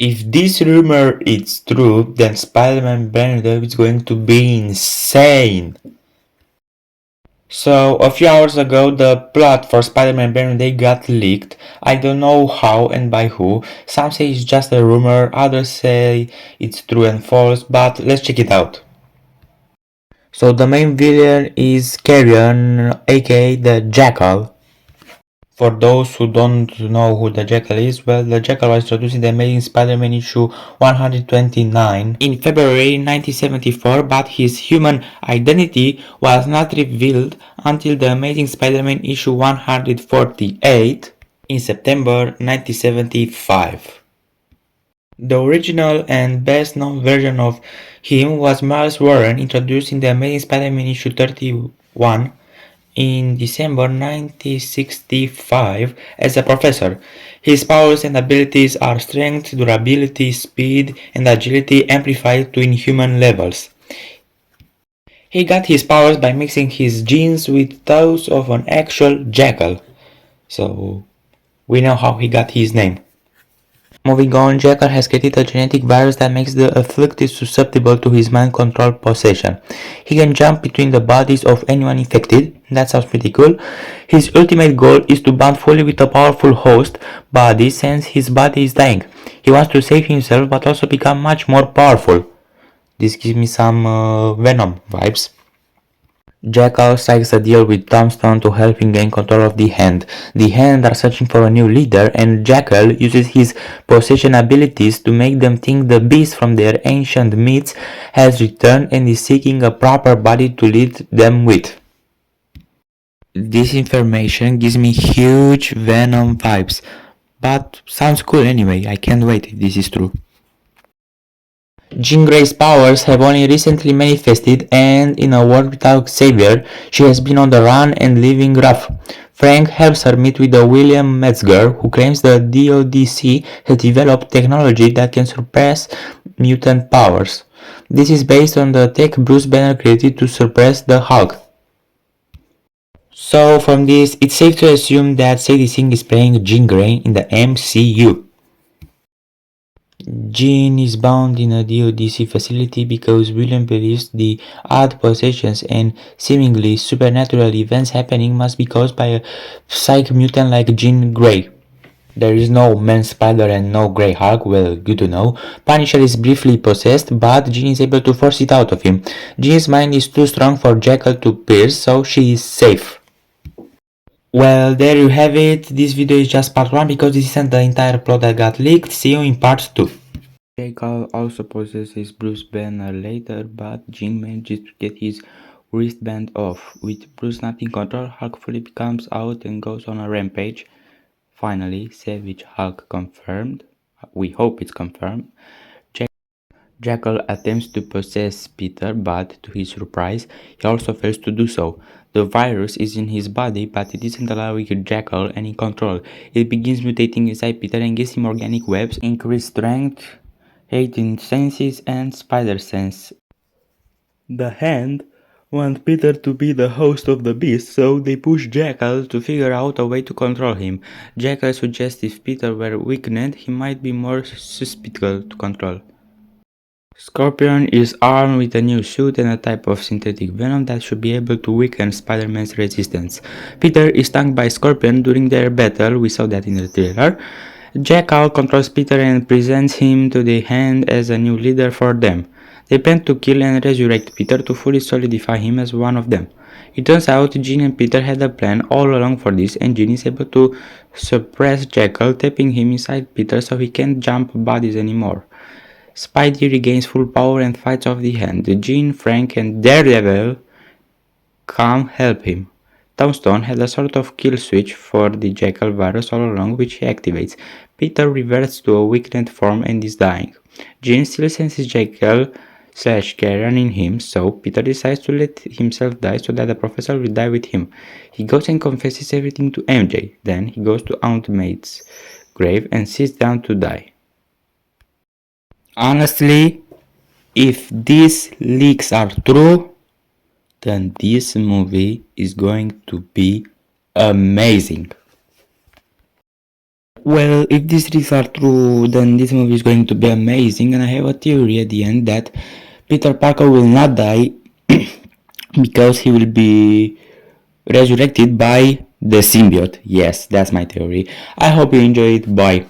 If this rumor is true, then Spider-Man Brand New Day is going to be insane. So, a few hours ago, the plot for Spider-Man Brand New Day got leaked. I don't know how and by who. Some say it's just a rumor, others say it's true and false, but let's check it out. So the main villain is Carrion, aka the Jackal. For those who don't know who the Jackal is, well, the Jackal was introduced in the Amazing Spider-Man issue 129 in February 1974, but his human identity was not revealed until the Amazing Spider-Man issue 148 in September 1975. The original and best known version of him was Miles Warren, introduced in the Amazing Spider-Man issue 31 in December 1965 as a professor. His powers and abilities are strength, durability, speed, and agility amplified to inhuman levels. He got his powers by mixing his genes with those of an actual jackal. So, we know how he got his name. Moving on, Jackal has created a genetic virus that makes the afflicted susceptible to his mind control possession. He can jump between the bodies of anyone infected. That sounds pretty cool. His ultimate goal is to bond fully with a powerful host body since his body is dying. He wants to save himself but also become much more powerful. This gives me some Venom vibes. Jackal strikes a deal with Tombstone to help him gain control of the Hand. The Hand are searching for a new leader, and Jackal uses his possession abilities to make them think the Beast from their ancient myths has returned and is seeking a proper body to lead them with. This information gives me huge Venom vibes, but sounds cool anyway. I can't wait if this is true. Jean Grey's powers have only recently manifested, and in a world without Xavier, she has been on the run and living rough. Frank helps her meet with a William Metzger, who claims the DODC has developed technology that can suppress mutant powers. This is based on the tech Bruce Banner created to suppress the Hulk. So from this, it's safe to assume that Sadie Sink is playing Jean Grey in the MCU. Jean is bound in a DODC facility because William believes the odd possessions and seemingly supernatural events happening must be caused by a psych mutant like Jean Grey. There is no Man Spider and no Grey Hulk, well, good to know. Punisher is briefly possessed, but Jean is able to force it out of him. Jean's mind is too strong for Jackal to pierce, so she is safe. Well, there you have it. This video is just part 1 because this isn't the entire plot that got leaked. See you in part 2. Jackal also possesses Bruce Banner later, but Jean manages to get his wristband off. With Bruce not in control, Hulk fully comes out and goes on a rampage. Finally, Savage Hulk confirmed. We hope it's confirmed. Jackal attempts to possess Peter, but to his surprise, he also fails to do so. The virus is in his body, but it isn't allowing Jackal any control. It begins mutating inside Peter and gives him organic webs, increased strength, heightened senses, and spider sense. The Hand want Peter to be the host of the Beast, so they push Jackal to figure out a way to control him. Jackal suggests if Peter were weakened, he might be more susceptible to control. Scorpion is armed with a new suit and a type of synthetic venom that should be able to weaken Spider-Man's resistance. Peter is stung by Scorpion during their battle, we saw that in the trailer. Jackal controls Peter and presents him to the Hand as a new leader for them. They plan to kill and resurrect Peter to fully solidify him as one of them. It turns out Jean and Peter had a plan all along for this, and Jean is able to suppress Jackal, tapping him inside Peter so he can't jump bodies anymore. Spidey regains full power and fights off the Hand. Jean, Frank, and Daredevil come help him. Tombstone had a sort of kill switch for the Jackal virus all along, which he activates. Peter reverts to a weakened form and is dying. Jean still senses Jackal/Carrion in him, so Peter decides to let himself die so that the professor will die with him. He goes and confesses everything to MJ. Then he goes to Aunt May's grave and sits down to die. Honestly, if these leaks are true, then this movie is going to be amazing. Well, if these things are true, then this movie is going to be amazing, and I have a theory at the end that Peter Parker will not die because he will be resurrected by the symbiote. Yes, that's my theory. I hope you enjoyed. Bye.